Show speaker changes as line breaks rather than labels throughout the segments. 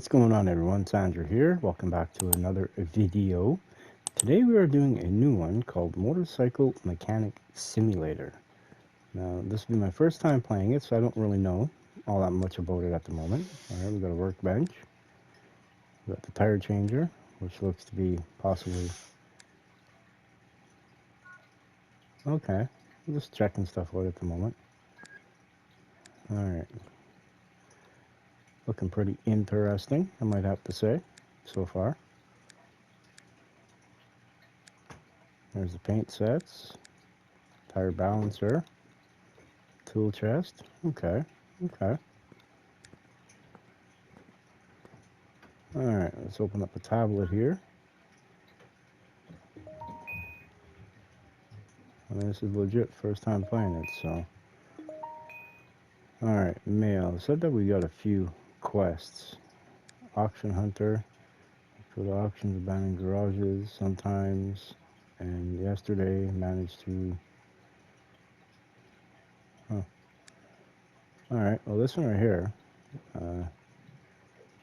What's going on, everyone? Sandra here. Welcome back to another video. Today we are doing a new one called Motorcycle Mechanic Simulator. Now this will be my first time playing it, so I don't really know all that much about it at the moment. Alright, we got a workbench. We got the tire changer, which looks to be possibly... Okay, I'm just checking stuff out at the moment. Alright. Looking pretty interesting, I might have to say, so far. There's the paint sets, tire balancer, tool chest. Okay. Alright, let's open up the tablet here. And this is legit, first time playing it, so. Alright, mail. It said that we got a few quests. Auction hunter. Go to auctions, abandoned garages sometimes. And yesterday managed to... Huh. Alright, well this one right here.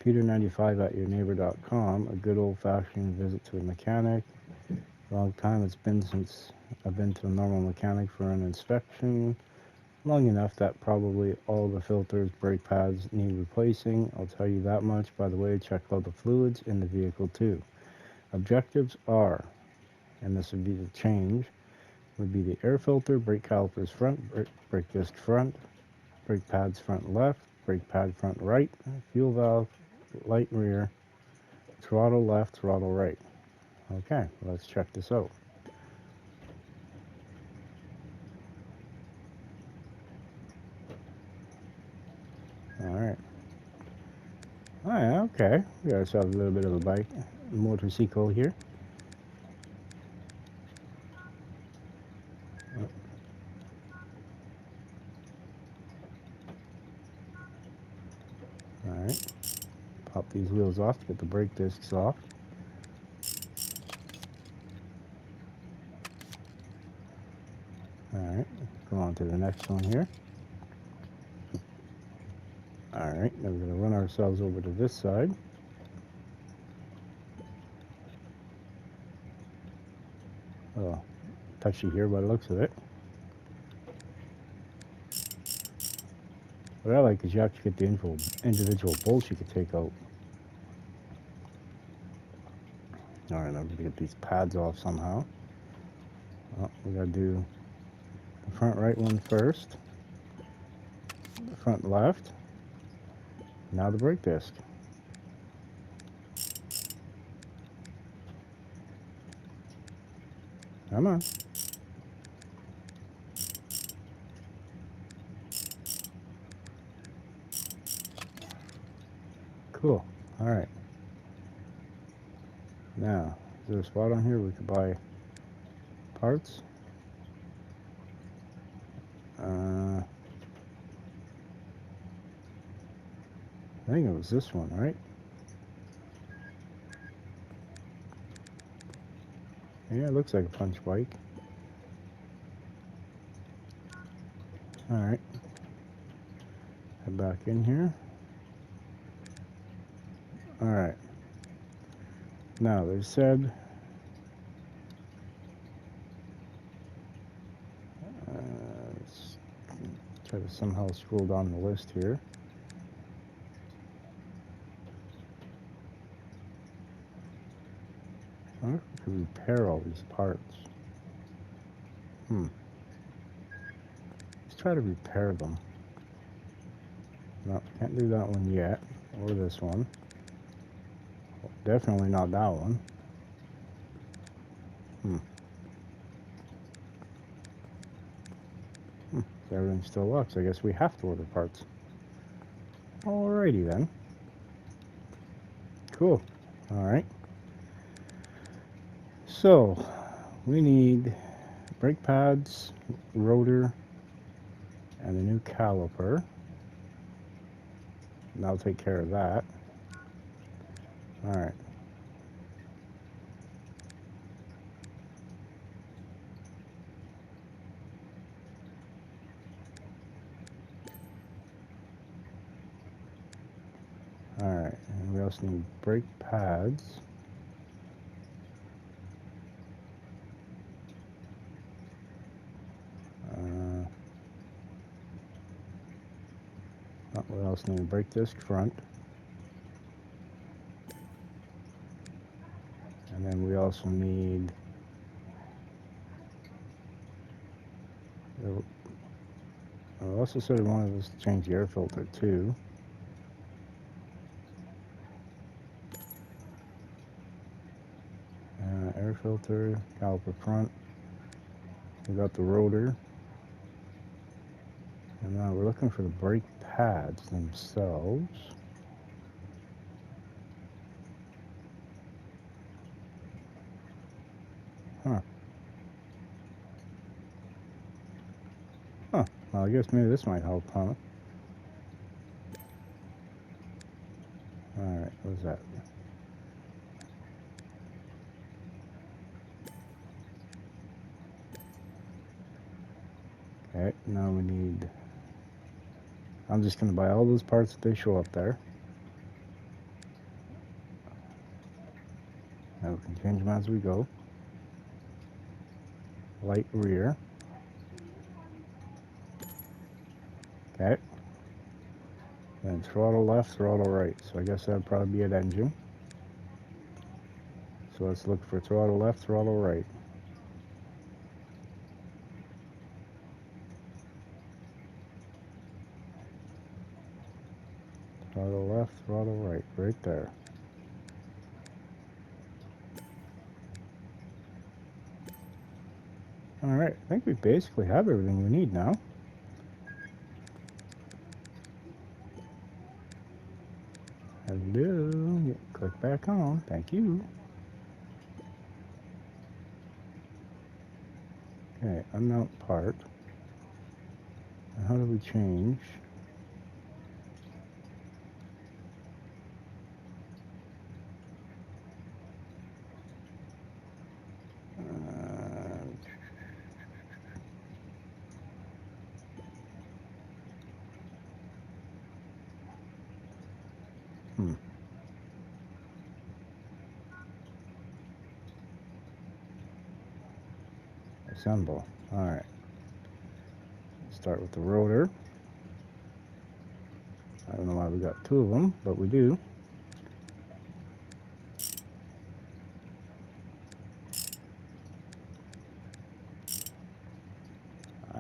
Peter95@yourneighbor.com. A good old-fashioned visit to a mechanic. Long time it's been since I've been to a normal mechanic for an inspection. Long enough that probably all the filters, brake pads need replacing. I'll tell you that much. By the way, check out the fluids in the vehicle too. Objectives are, and this would be the change, would be the air filter, brake calipers front, brake disc front, brake pads front left, brake pad front right, fuel valve, light rear, throttle left, throttle right. Okay, let's check this out. Alright. Oh yeah, okay. We got ourselves a little bit of a bike, motorcycle here. Alright. Pop these wheels off to get the brake discs off. Alright, go on to the next one here. Alright, now we're going to run ourselves over to this side. Oh, touchy here by the looks of it. What I like is you actually get the individual bolts you can take out. Alright, now we're going to get these pads off somehow. Oh, we got to do the front right one first. The front left. Now the brake disc. Come on. Cool. Alright. Now, is there a spot on here we could buy parts? I think it was this one, right? Yeah, it looks like a punch bike. Alright. Head back in here. Alright. Now, they said... let's try to somehow scroll down the list here. I wonder if we could repair all these parts. Let's try to repair them. No, can't do that one yet. Or this one. Definitely not that one. Everything still works. I guess we have to order parts. Alrighty then. Cool. Alright. So, we need brake pads, rotor, and a new caliper. And I'll take care of that. Alright. Alright, and we also need brake pads. We also need a brake disc front. And then we also need I also said we wanted us to change the air filter too. Air filter, caliper front. We got the rotor. And now we're looking for the brake pads themselves. Huh. Huh. Well, I guess maybe this might help, huh? Alright, what's that? Okay, now we need... I'm just going to buy all those parts that they show up there. Now we can change them as we go. Light rear. Okay. And throttle left, throttle right. So I guess that'd probably be an engine. So let's look for throttle left, throttle right. Throttle left, throttle right. Right there. Alright, I think we basically have everything we need now. Hello. Click back on. Thank you. Okay, unmount part. Now how do we change? Assemble. Alright. Start with the rotor. I don't know why we got two of them, but we do.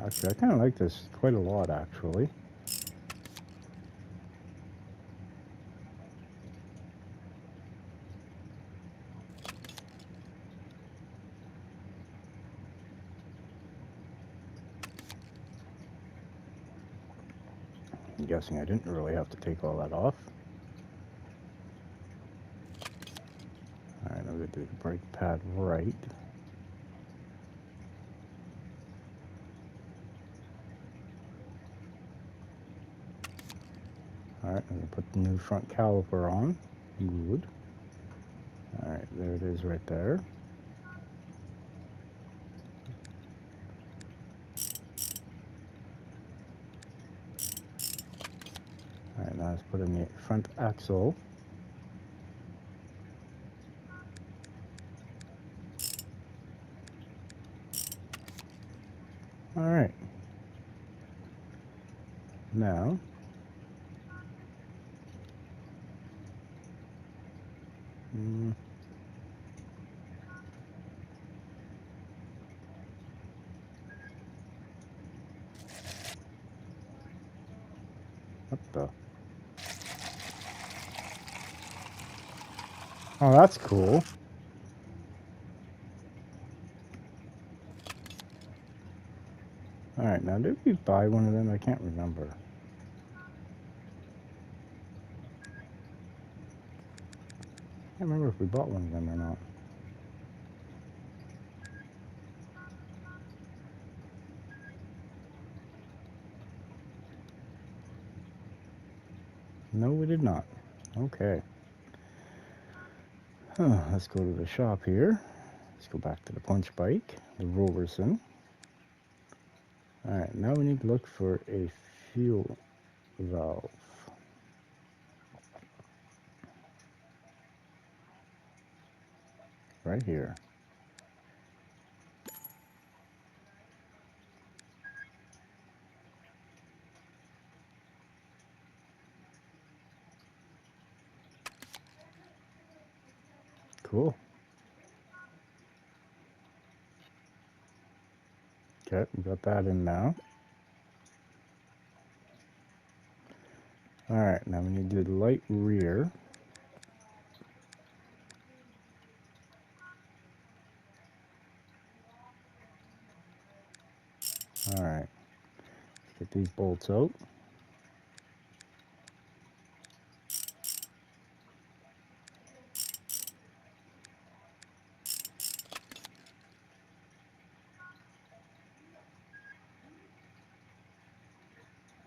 Actually, I kind of like this quite a lot, actually. I'm guessing I didn't really have to take all that off. Alright, I'm going to do the brake pad right. Alright, I'm going to put the new front caliper on. Good. Alright, there it is right there. Alright, now let's put in the front axle. Alright. Now, what the? Oh, that's cool. Alright, now did we buy one of them? I can't remember. I can't remember if we bought one of them or not. No, we did not. Okay. Let's go to the shop here. Let's go back to the punch bike, the Roberson. Alright, now we need to look for a fuel valve. right here. Cool. Okay, we got that in now. Alright, now we need to do the light rear. Alright, let's get these bolts out.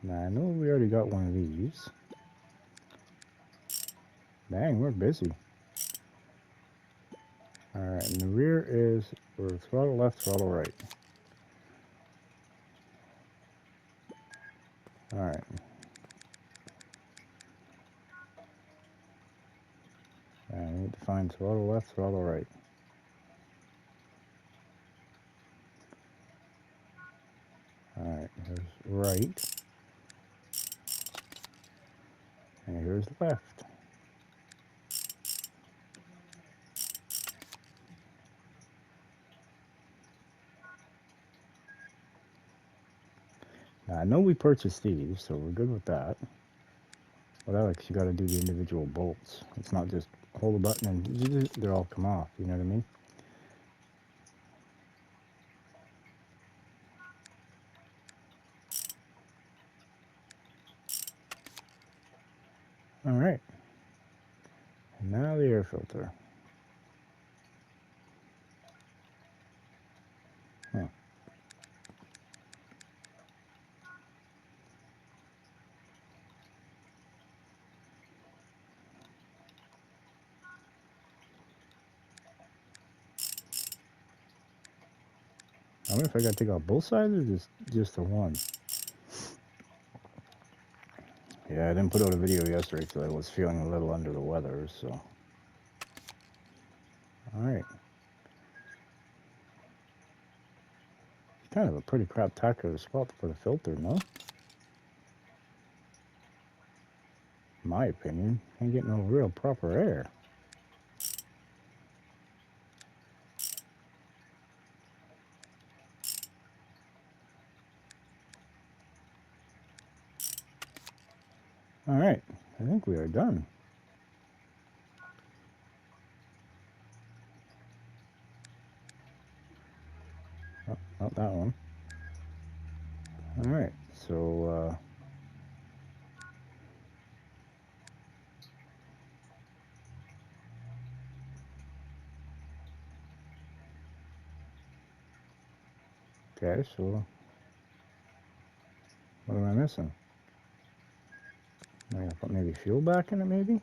Now I know we already got one of these. Dang, we're busy. Alright, and the rear is we're throttle left, throttle right. Alright. I need to find throttle left, throttle right. Alright, here's right. And here's left. Now I know we purchased these, so we're good with that. But Alex, you gotta do the individual bolts. It's not just hold a button and they'll all come off, you know what I mean? Alright. And now the air filter. Huh. I wonder if I gotta take out both sides or just the one. Yeah, I didn't put out a video yesterday because I was feeling a little under the weather, so. Alright. It's kind of a pretty craptacular spot to put a filter, no? In my opinion. Can't get no real proper air. Alright, I think we are done. Oh, not that one. Alright, so okay, so what am I missing? I gotta put maybe fuel back in it, maybe?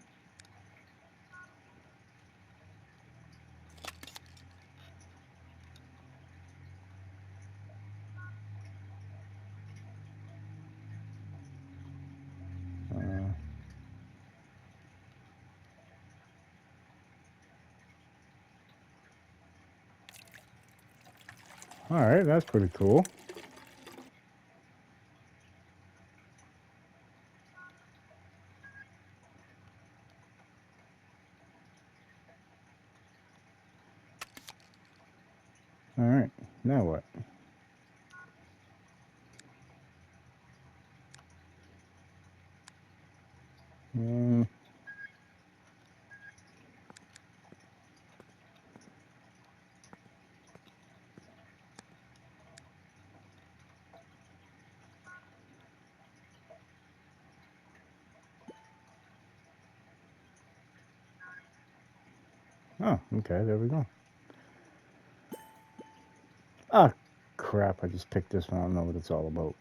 Alright, that's pretty cool. Alright, now what? Oh, okay, there we go. Ah, crap, I just picked this one. I don't know what it's all about.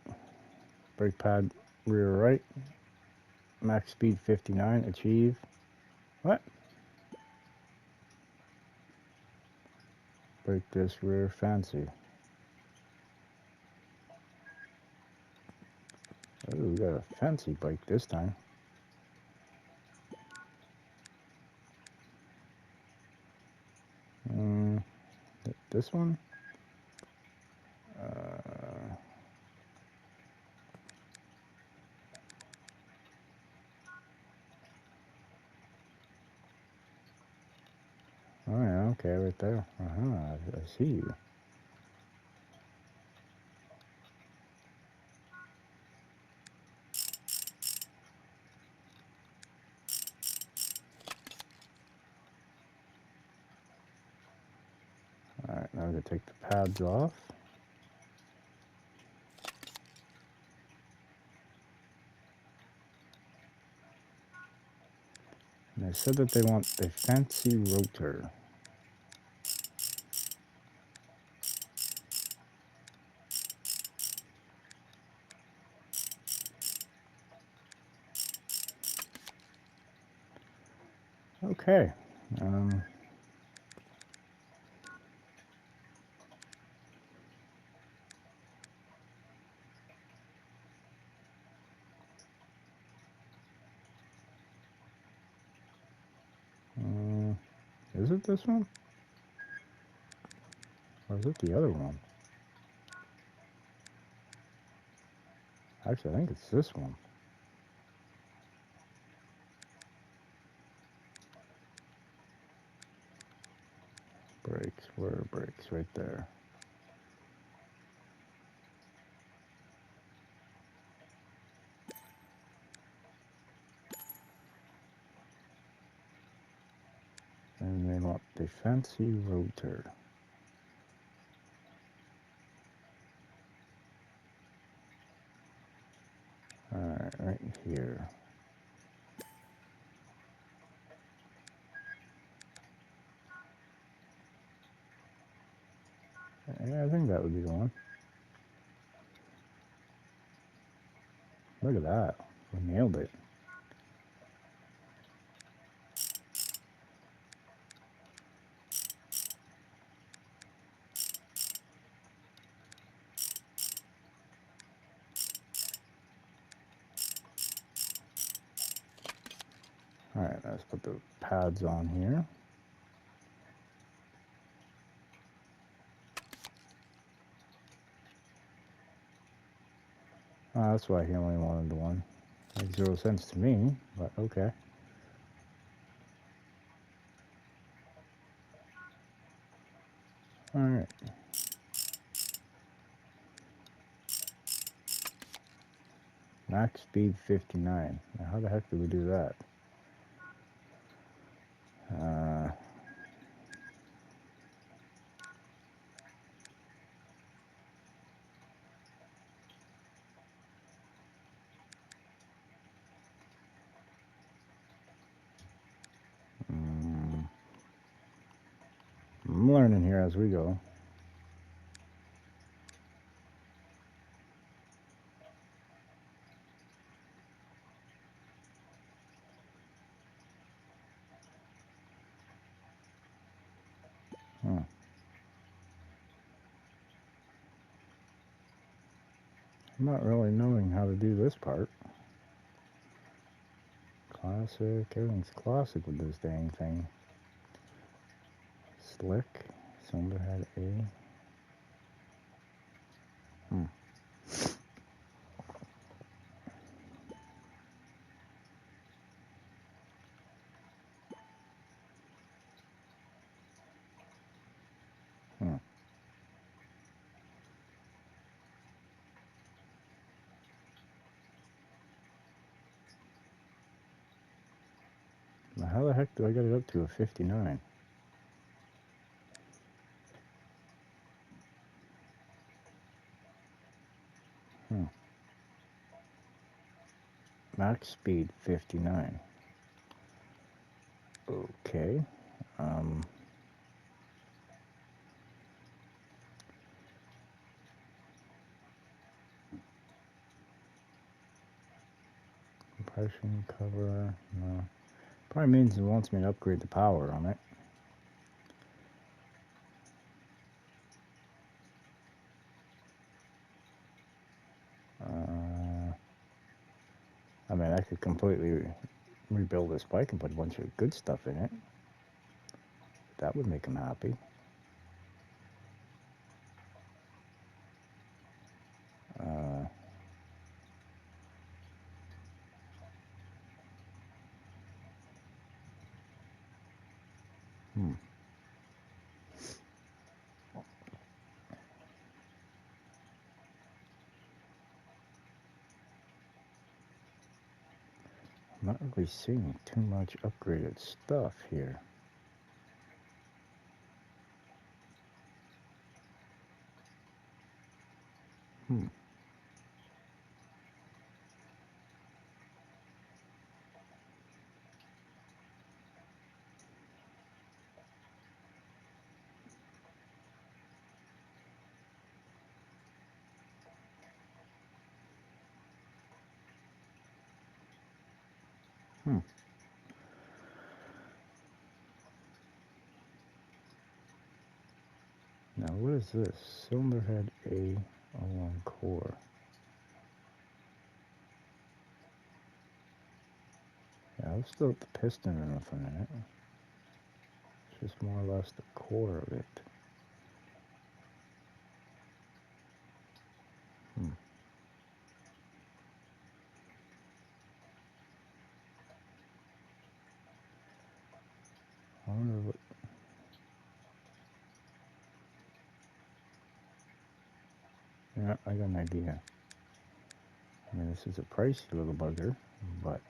Brake pad, rear right. Max speed 59, achieve. What? Brake disc, rear fancy. Oh, we got a fancy bike this time. this one? Oh yeah, okay, right there. I see you. Alright, now I'm going to take the pads off. And they said that they want the fancy rotor. Okay. Is it this one? Or is it the other one? Actually, I think it's this one. Brakes, where are brakes? Right there. And they want the fancy rotor. Alright, right here. Yeah, I think that would be the one. Look at that. We nailed it. Alright, let's put the pads on here. Oh, that's why he only wanted the one. Makes 0 sense to me, but okay. Alright. Max speed 59. Now, how the heck did we do that? I'm learning here as we go. I'm not really knowing how to do this part. Classic. Everything's classic with this dang thing. Slick. Cylinder head A. Now, how the heck do I get it up to a 59? Max speed 59. Okay. Compression cover. No. Probably means it wants me to upgrade the power on it. I mean, I could completely rebuild this bike and put a bunch of good stuff in it. That would make him happy. not really seeing too much upgraded stuff here. Hmm. Hmm. Now what is this? Cylinder head A01 core. Yeah, I've still got the piston and nothing in it. It's just more or less the core of it. Hmm. I wonder what... Yeah, I got an idea. I mean, this is a pricey little bugger, but...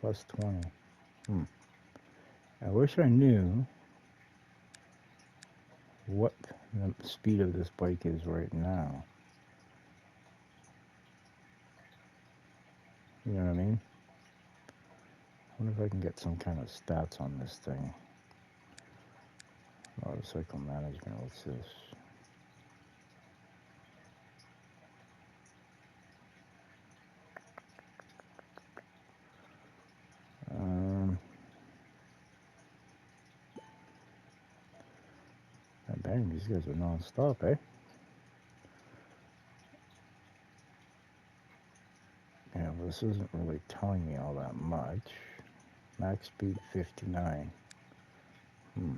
Plus 20. Hmm. I wish I knew what the speed of this bike is right now. You know what I mean? I wonder if I can get some kind of stats on this thing. Motorcycle management, what's this? Dang, these guys are non-stop, eh? Yeah, well, this isn't really telling me all that much. Max speed 59. Hmm.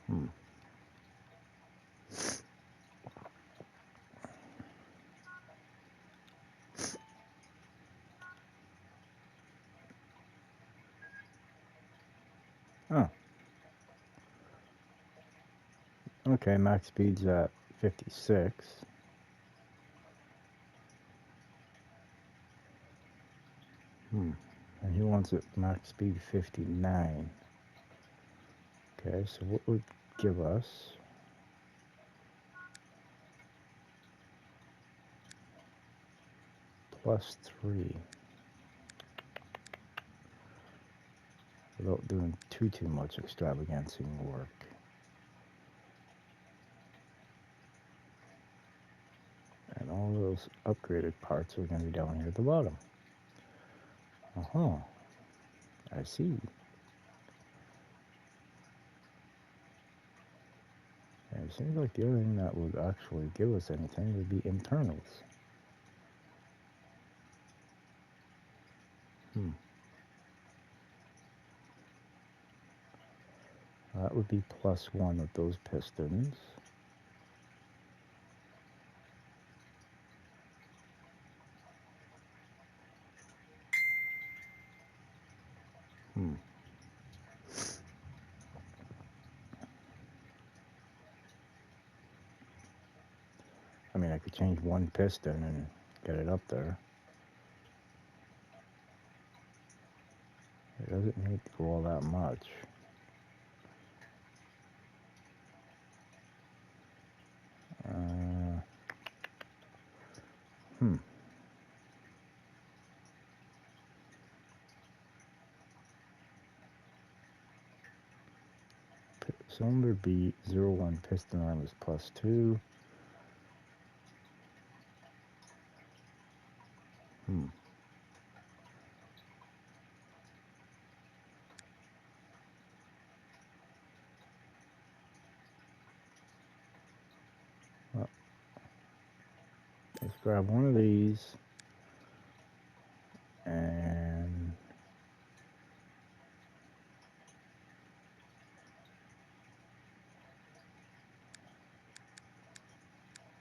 Hmm. Oh. Okay, max speed's at 56. Hmm. And he wants it max speed 59. Okay, so what would give us... plus 3. Without doing too much extravagancy work. And all those upgraded parts are going to be down here at the bottom. Uh-huh. I see. And it seems like the only thing that would actually give us anything would be internals. Hmm. That would be plus 1 with those pistons. Hmm. I mean, I could change one piston and get it up there. It doesn't need to go all that much. Hmm. Cylinder B01 piston arm is plus 2. Hmm. Well, let's grab one of these and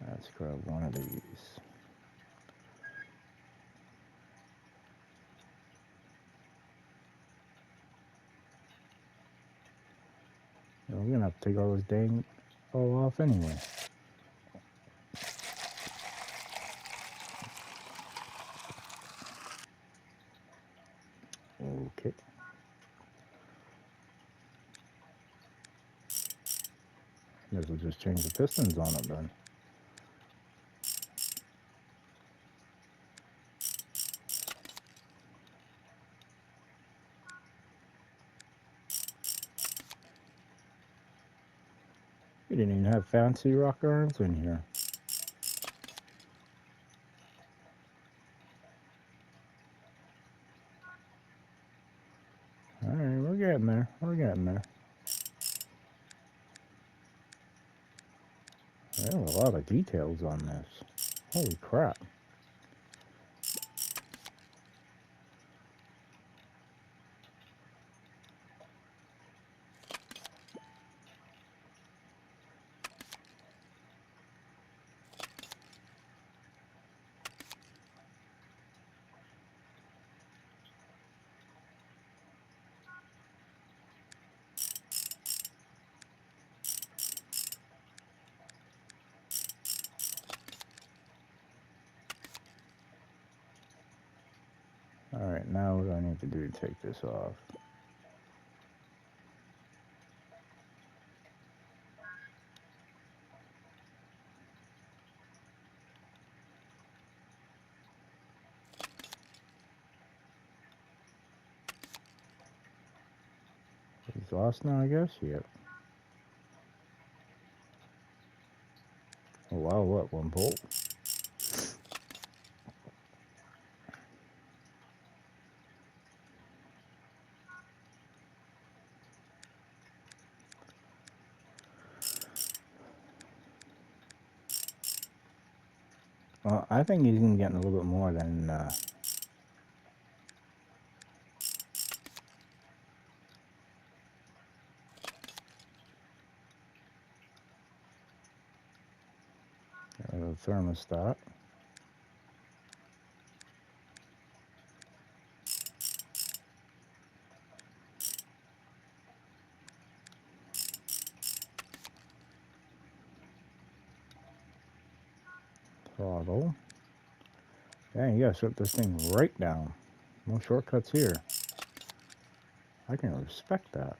let's grab one of these. So we're gonna have to take all this dang all off anyway. Okay. Guess we'll just change the pistons on it then. We didn't even have fancy rocker arms in here. Alright, we're getting there. We're getting there. There are a lot of details on this. Holy crap. Alright, now what do I need to do to take this off? Exhaust now, I guess? Yep. Oh wow, what? One bolt? Well, I think he's gonna get a little bit more than the thermostat. Throttle. Dang, you gotta shut this thing right down. No shortcuts here. I can respect that.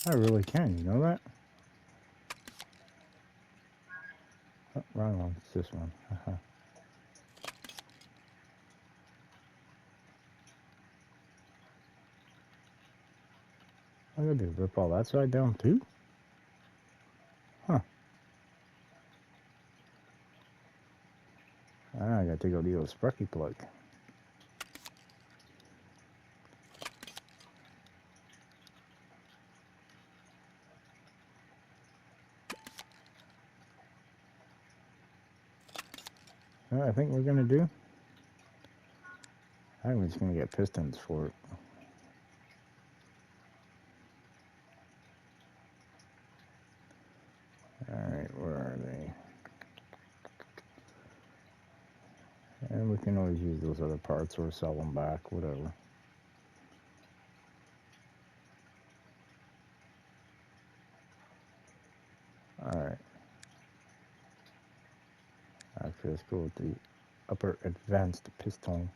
I really can, you know that? Oh, wrong one, it's this one. I gotta do rip all that side down too? Huh. Ah, I gotta take out the old sparky plug. What I think we're gonna do? I think we're just gonna get pistons for it. Alright, where are they? And we can always use those other parts or sell them back, whatever. Alright. Actually, let's go with the upper advanced piston.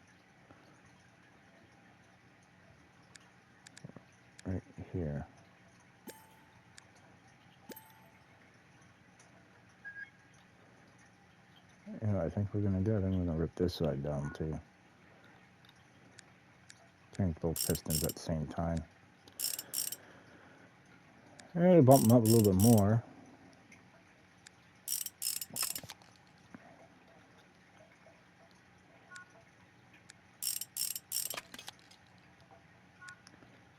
Right here. You know, I think we're gonna do it. I'm gonna rip this side down too. Change both pistons at the same time. And bump them up a little bit more.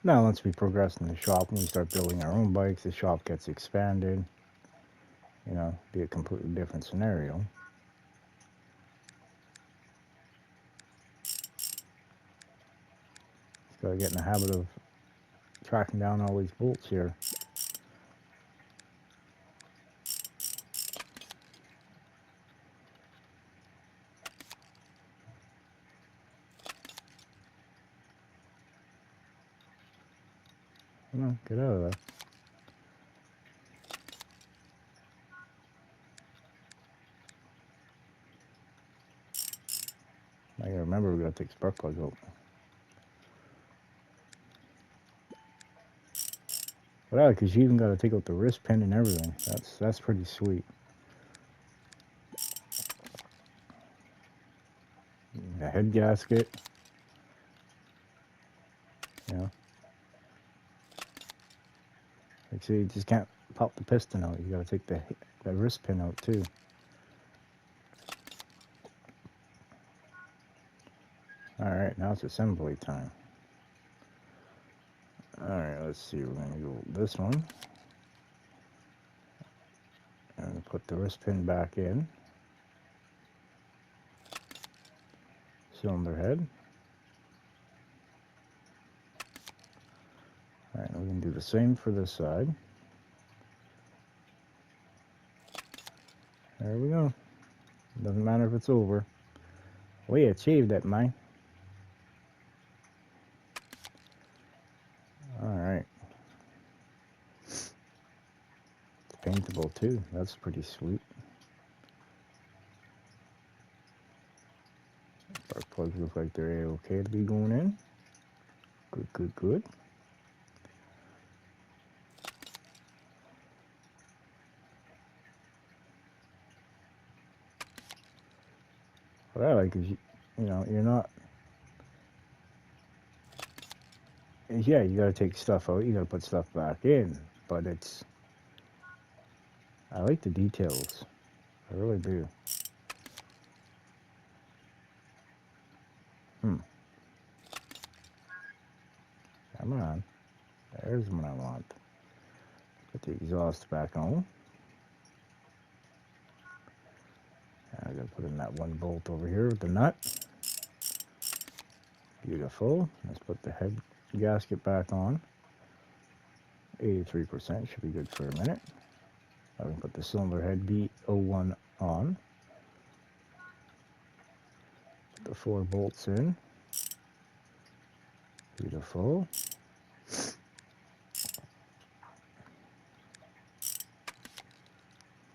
Now, once we progress in the shop and we start building our own bikes, the shop gets expanded. You know, be a completely different scenario. Just gotta get in the habit of tracking down all these bolts here. Come on, get out of there. I gotta remember we gotta take spark plugs out. But yeah, because you even gotta take out the wrist pin and everything. That's pretty sweet. The head gasket. You know. Like, so you just can't pop the piston out. You gotta take the wrist pin out too. Alright, now it's assembly time. Alright, let's see. We're gonna go this one. And put the wrist pin back in. Cylinder head. Alright, we can do the same for this side. There we go. Doesn't matter if it's over. We achieved it, man. Alright. It's paintable too. That's pretty sweet. Spark plugs look like they're okay to be going in. Good, good, good. What I like is, you know, you're not... Yeah, you gotta take stuff out, you gotta put stuff back in, but it's... I like the details. I really do. Come on. There's what I want. Put the exhaust back on. I'm gonna put in that one bolt over here with the nut. Beautiful. Let's put the head gasket back on. 83% should be good for a minute. I can put the cylinder head B01 on. Put the 4 bolts in. Beautiful.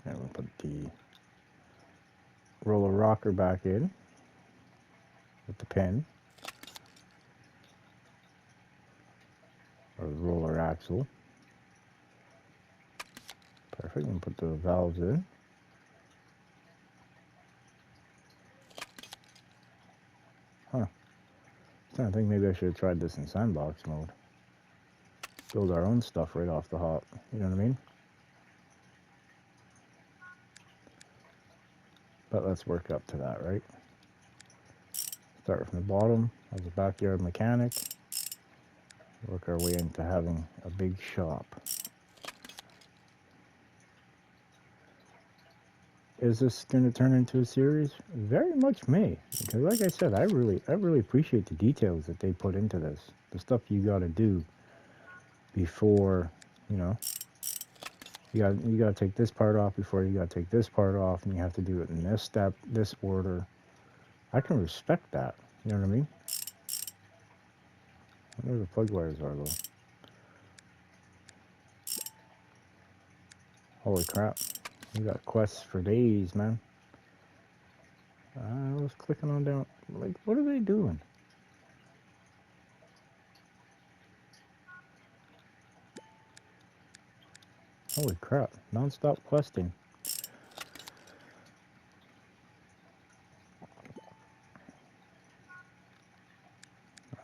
And we'll put the roller rocker back in with the pin. Or the roller axle. Perfect. And put the valves in. Huh. I think maybe I should have tried this in sandbox mode. Build our own stuff right off the hop. You know what I mean? But let's work up to that, right? Start from the bottom as a backyard mechanic. Work our way into having a big shop. Is this going to turn into a series? Very much may. Because like I said, I really appreciate the details that they put into this. The stuff you got to do before, you know, you got to take this part off before you got to take this part off, and you have to do it in this step, this order. I can respect that. You know what I mean? I wonder where the plug wires are though. Holy crap. We got quests for days, man. I was clicking on down. Like, what are they doing? Holy crap. Non-stop questing.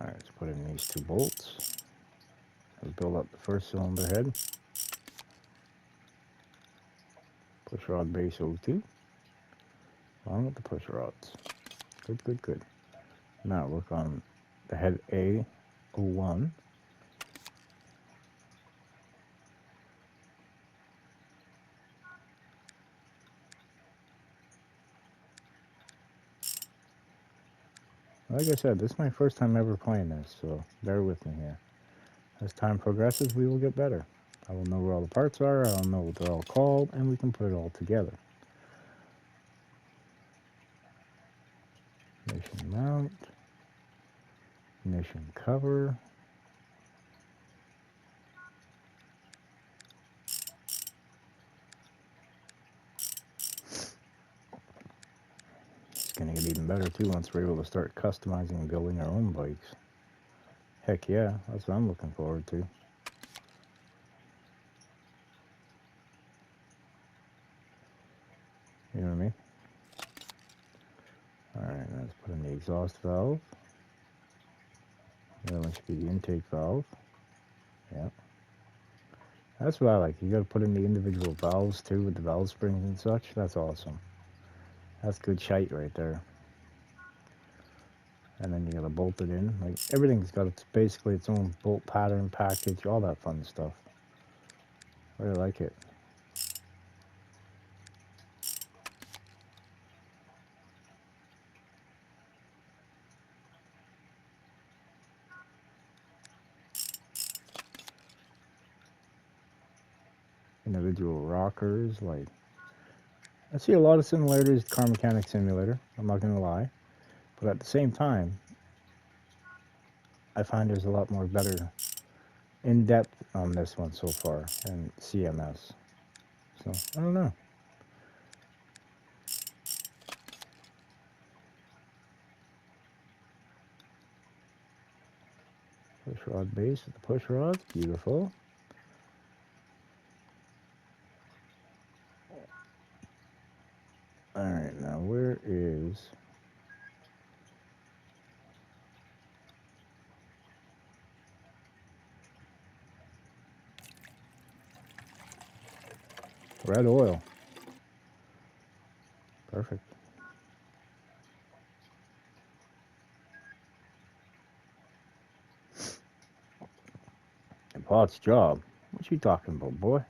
Alright, let's put in these 2 bolts. Let's build up the first cylinder head. Push rod base 02. Along with the push rods. Good, good, good. Now work on the head A01. Like I said, this is my first time ever playing this, so bear with me here. As time progresses, we will get better. I will know where all the parts are, I will know what they're all called, and we can put it all together. Ignition mount. Ignition cover. going to get even better too once we're able to start customizing and building our own bikes. Heck yeah, that's what I'm looking forward to. You know what I mean? Alright, let's put in the exhaust valve. The other one should be the intake valve. Yep. That's what I like. You gotta put in the individual valves too with the valve springs and such. That's awesome. That's good shite right there. And then you gotta bolt it in. Like everything's got its basically its own bolt pattern, package, all that fun stuff. I really like it. Individual rockers, like I see a lot of similarities to Car Mechanic Simulator, I'm not gonna lie. But at the same time, I find there's a lot more better in-depth on this one so far and CMS. So I don't know. Push rod base with the push rods, beautiful. Alright, now where is red oil? Perfect. And Pot's job. What you talking about, boy?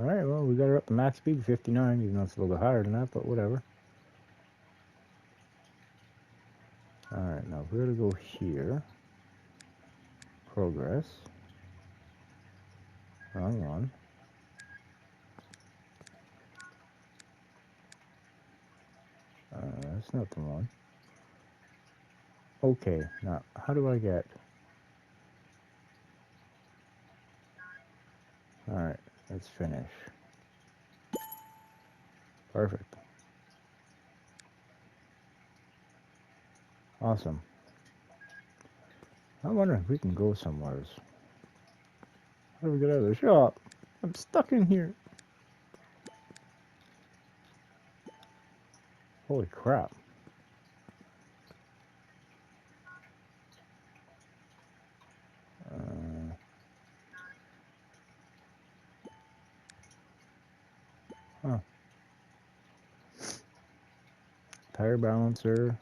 Alright, well, we got her up to max speed 59, even though it's a little bit higher than that, but whatever. Alright, now we're going to go here. Progress. Wrong one. That's not the one. Okay, now, how do I get... Alright, let's finish. Perfect. Awesome. I'm wondering if we can go somewhere. How do we get out of the shop? I'm stuck in here. Holy crap. Huh. Tire balancer.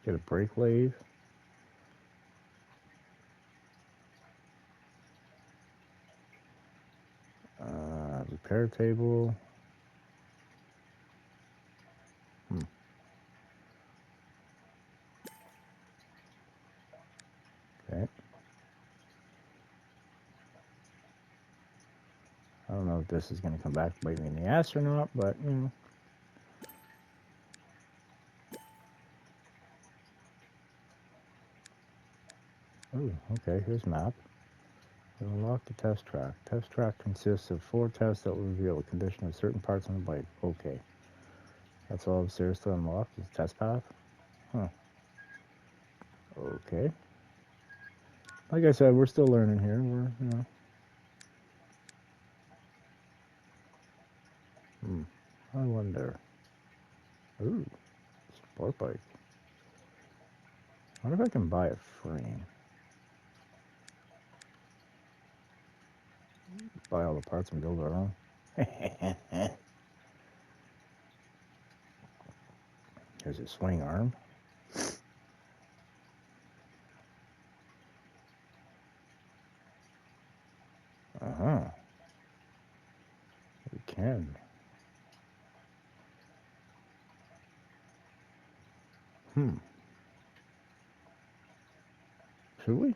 Get a brake lathe. Repair table. Okay. I don't know if this is going to come back to bite me in the ass or not, but, you know. Oh, okay, here's map. Unlock the test track. Test track consists of 4 tests that will reveal the condition of certain parts on the bike. Okay. That's all there is to unlock, is test path? Huh. Okay. Like I said, we're still learning here. We're, you know. I wonder. Ooh, sport bike. I wonder if I can buy a frame. Buy all the parts and build our own. There's a swing arm. Uh-huh. We can. Should we?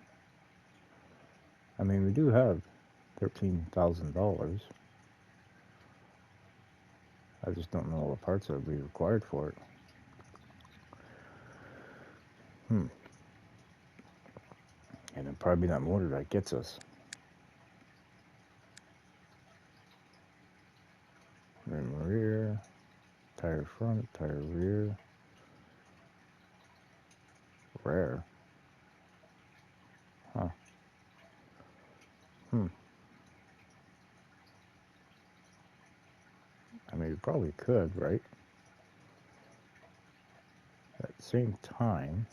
I mean, we do have $13,000. I just don't know all the parts that would be required for it. And it'd probably be that motor that gets us. rim rear, tire front, tire rear. Rare. Huh. I mean, you probably could, right? At the same time,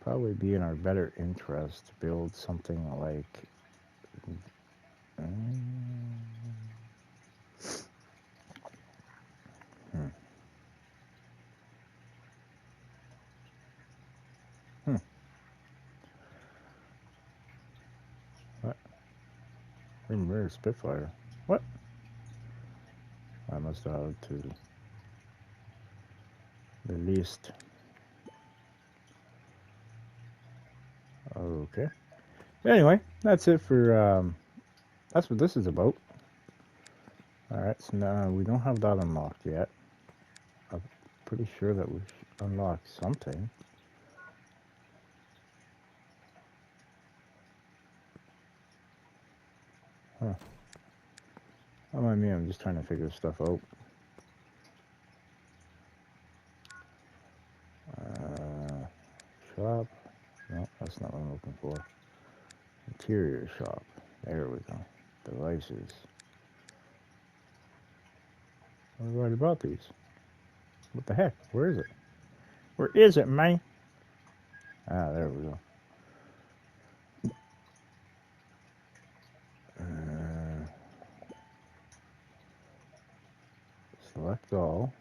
probably be in our better interest to build something like what? Rear Spitfire. What? I must have to the least. Okay. Anyway, that's it for that's what this is about. Alright, so now we don't have that unlocked yet. I'm pretty sure that we unlocked something. Huh. Don't mind me, I'm just trying to figure stuff out. Shop. No, that's not what I'm looking for. Interior shop. There we go. Devices. I've already bought these. What the heck? Where is it? Where is it, man? Ah, there we go. Select all.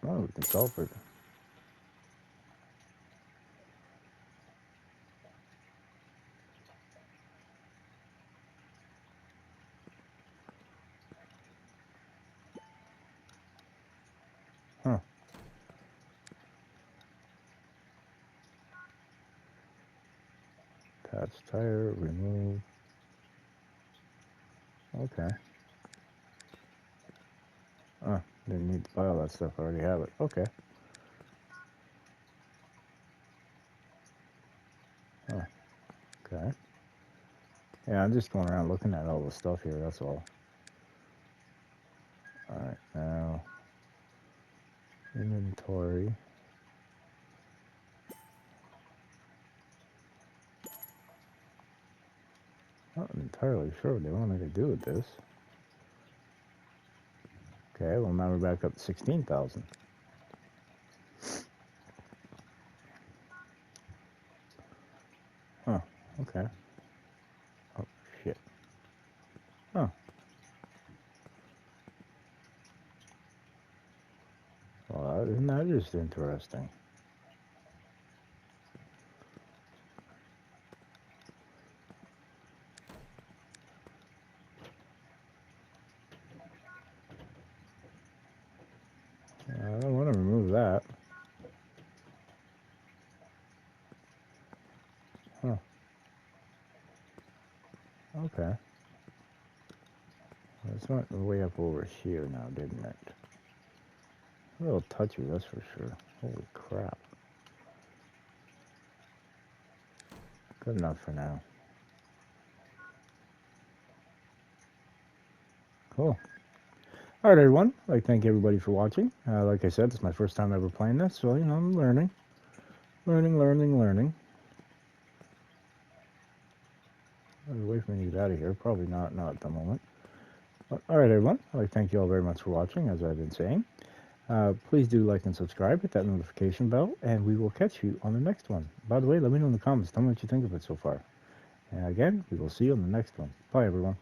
Oh, we can solve it. Huh. Patch tire, remove. Okay. Oh, didn't need to buy all that stuff. I already have it. Okay. Oh, okay. Yeah, I'm just going around looking at all the stuff here, that's all. Alright, now inventory. Not entirely sure what they want me to do with this. Okay, well now we're back up to 16,000. Huh, okay. Oh, shit. Huh. Well, isn't that just interesting? I don't want to remove that. Huh. Okay. This went way up over here now, didn't it? A little touchy, that's for sure. Holy crap. Good enough for now. Cool. Alright everyone, I'd like to thank everybody for watching. Like I said, this is my first time ever playing this, so, you know, I'm learning. Learning. There's a way for me to get out of here. Probably not at the moment. Alright everyone, I'd like to thank you all very much for watching, as I've been saying. Please do like and subscribe, hit that notification bell, and we will catch you on the next one. By the way, let me know in the comments, tell me what you think of it so far. And again, we will see you on the next one. Bye everyone.